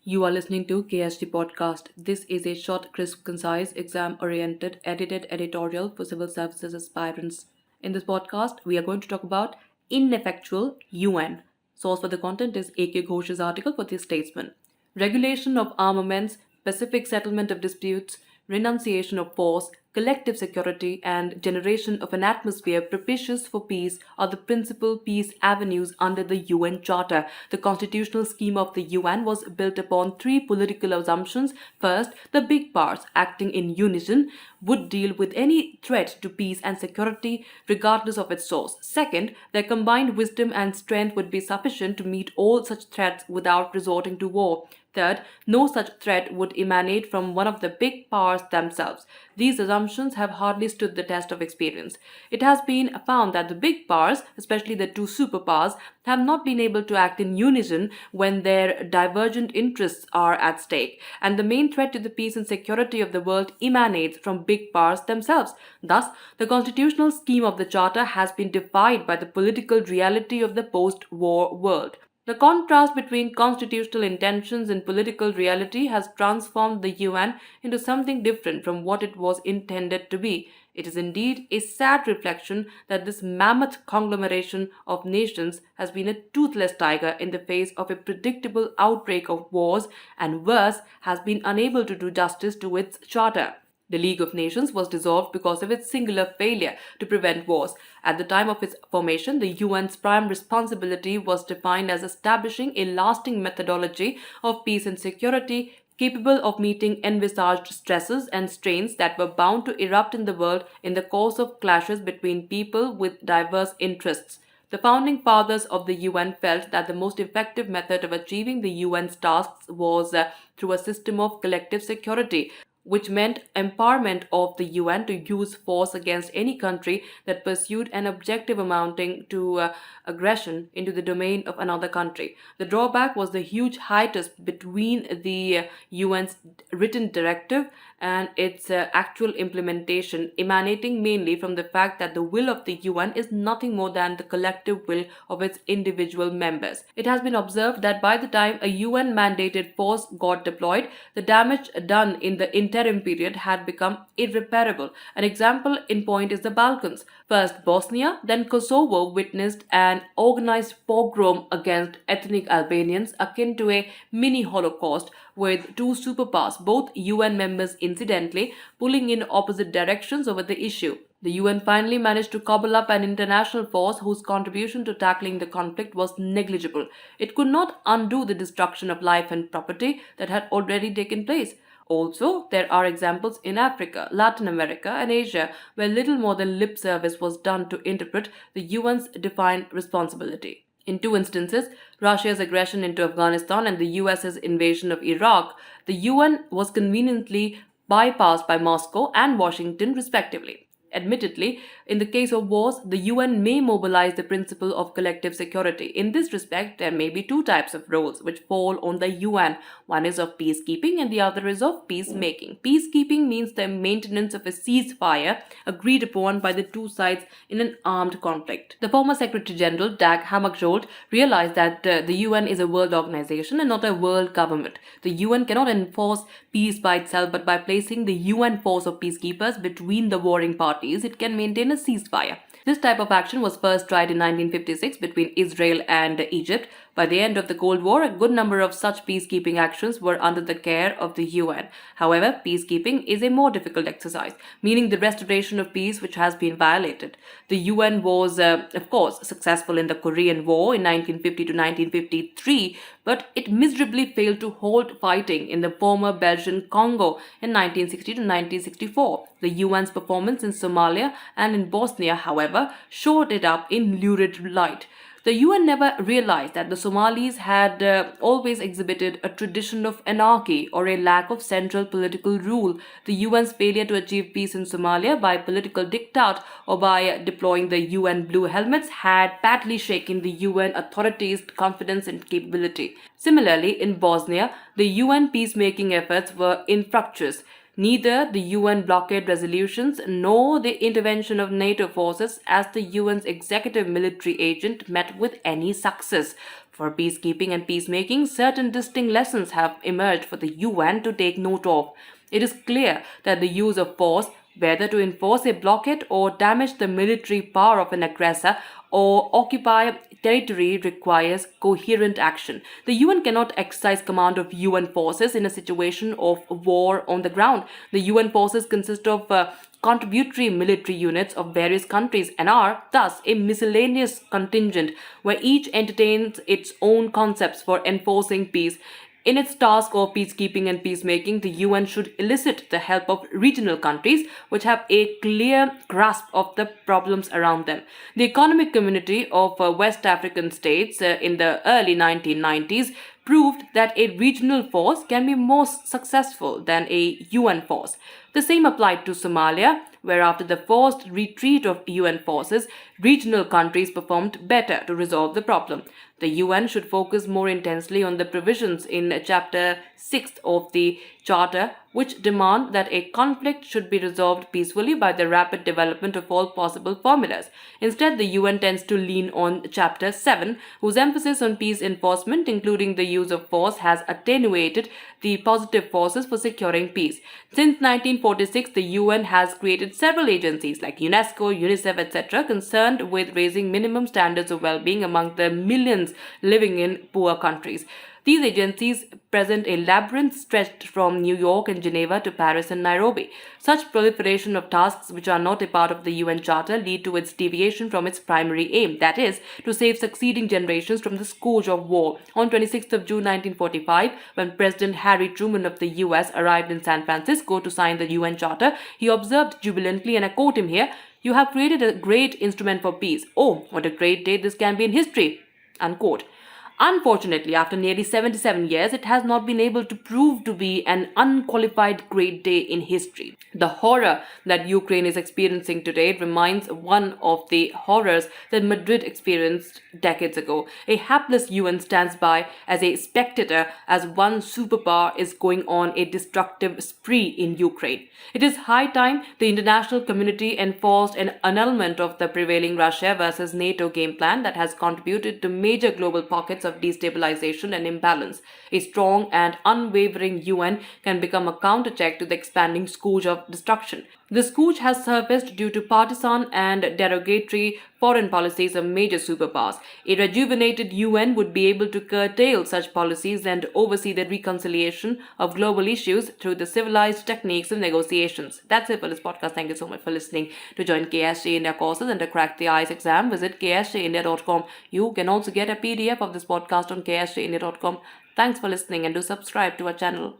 You are listening to KSG Podcast. This is a short, crisp, concise, exam oriented, edited editorial for civil services aspirants. In this podcast, we are going to talk about Ineffectual UN. Source for the content is A.K. Ghosh's article for the Statesman. Regulation of armaments, pacific settlement of disputes, renunciation of force, collective security, and generation of an atmosphere propitious for peace are the principal peace avenues under the UN Charter. The constitutional scheme of the UN was built upon three political assumptions. First, the big powers, acting in unison, would deal with any threat to peace and security regardless of its source. Second, their combined wisdom and strength would be sufficient to meet all such threats without resorting to war. Third, no such threat would emanate from one of the big powers themselves. These assumptions have hardly stood the test of experience. It has been found that the big powers, especially the two superpowers, have not been able to act in unison when their divergent interests are at stake, and the main threat to the peace and security of the world emanates from big powers themselves. Thus, the constitutional scheme of the Charter has been defied by the political reality of the post-war world. The contrast between constitutional intentions and political reality has transformed the UN into something different from what it was intended to be. It is indeed a sad reflection that this mammoth conglomeration of nations has been a toothless tiger in the face of a predictable outbreak of wars and worse, has been unable to do justice to its charter. The League of Nations was dissolved because of its singular failure to prevent wars. At the time of its formation, the UN's prime responsibility was defined as establishing a lasting methodology of peace and security capable of meeting envisaged stresses and strains that were bound to erupt in the world in the course of clashes between people with diverse interests. The founding fathers of the UN felt that the most effective method of achieving the UN's tasks was through a system of collective security, which meant empowerment of the UN to use force against any country that pursued an objective amounting to aggression into the domain of another country. The drawback was the huge hiatus between the UN's written directive and its actual implementation, emanating mainly from the fact that the will of the UN is nothing more than the collective will of its individual members. It has been observed that by the time a UN mandated force got deployed, the damage done in the interim period had become irreparable. An example in point is the Balkans. First Bosnia, then Kosovo witnessed an organized pogrom against ethnic Albanians akin to a mini Holocaust, with two superpowers, both UN members incidentally, pulling in opposite directions over the issue. The UN finally managed to cobble up an international force whose contribution to tackling the conflict was negligible. It could not undo the destruction of life and property that had already taken place. Also, there are examples in Africa, Latin America, and Asia where little more than lip service was done to interpret the UN's defined responsibility. In two instances, Russia's aggression into Afghanistan and the US's invasion of Iraq, the UN was conveniently bypassed by Moscow and Washington, respectively. Admittedly, in the case of wars, the UN may mobilize the principle of collective security. In this respect, there may be two types of roles which fall on the UN. One is of peacekeeping and the other is of peacemaking. Peacekeeping means the maintenance of a ceasefire agreed upon by the two sides in an armed conflict. The former Secretary General, Dag Hammarskjöld, realized that the UN is a world organization and not a world government. The UN cannot enforce peace by itself, but by placing the UN force of peacekeepers between the warring parties, it can maintain a ceasefire. This type of action was first tried in 1956 between Israel and Egypt. By the end of the Cold War, a good number of such peacekeeping actions were under the care of the UN. However, peacekeeping is a more difficult exercise, meaning the restoration of peace which has been violated. The UN was, of course, successful in the Korean War in 1950 to 1953, but it miserably failed to halt fighting in the former Belgian Congo in 1960 to 1964. The UN's performance in Somalia and in Bosnia, however, showed it up in lurid light. The UN never realized that the Somalis had always exhibited a tradition of anarchy or a lack of central political rule. The UN's failure to achieve peace in Somalia by political diktat or by deploying the UN blue helmets had badly shaken the UN authorities' confidence and capability. Similarly, in Bosnia, the UN peacemaking efforts were infructuous. Neither the UN blockade resolutions nor the intervention of NATO forces as the UN's executive military agent met with any success. For peacekeeping and peacemaking, certain distinct lessons have emerged for the UN to take note of. It is clear that the use of force, whether to enforce a blockade or damage the military power of an aggressor or occupy territory, requires coherent action. The UN cannot exercise command of UN forces in a situation of war on the ground. The UN forces consist of contributory military units of various countries and are thus a miscellaneous contingent where each entertains its own concepts for enforcing peace. In its task of peacekeeping and peacemaking, the UN should elicit the help of regional countries which have a clear grasp of the problems around them. The economic community of West African states in the early 1990s proved that a regional force can be more successful than a UN force. The same applied to Somalia, where after the forced retreat of UN forces, regional countries performed better to resolve the problem. The UN should focus more intensely on the provisions in Chapter 6 of the Charter, which demand that a conflict should be resolved peacefully by the rapid development of all possible formulas. Instead, the UN tends to lean on Chapter 7, whose emphasis on peace enforcement, including the use of force, has attenuated the positive forces for securing peace. Since 1946, the UN has created several agencies like UNESCO, UNICEF, etc., concerned with raising minimum standards of well-being among the millions living in poor countries. These agencies present a labyrinth stretched from New York and Geneva to Paris and Nairobi. Such proliferation of tasks which are not a part of the UN Charter lead to its deviation from its primary aim, that is, to save succeeding generations from the scourge of war. On 26th of June 1945, when President Harry Truman of the US arrived in San Francisco to sign the UN Charter, he observed jubilantly, and I quote him here, "You have created a great instrument for peace. Oh, what a great day this can be in history," unquote. Unfortunately, after nearly 77 years, it has not been able to prove to be an unqualified great day in history. The horror that Ukraine is experiencing today reminds one of the horrors that Madrid experienced decades ago. A hapless UN stands by as a spectator as one superpower is going on a destructive spree in Ukraine. It is high time the international community enforced an annulment of the prevailing Russia versus NATO game plan that has contributed to major global pockets of destabilization and imbalance. A strong and unwavering UN can become a countercheck to the expanding scourge of destruction. The scourge has surfaced due to partisan and derogatory foreign policies of major superpowers. A rejuvenated UN would be able to curtail such policies and oversee the reconciliation of global issues through the civilized techniques of negotiations. That's it for this podcast. Thank you so much for listening. To join KSG India courses and to crack the IELTS exam, visit ksgindia.com. You can also get a PDF of this podcast on ksgindia.com. Thanks for listening and do subscribe to our channel.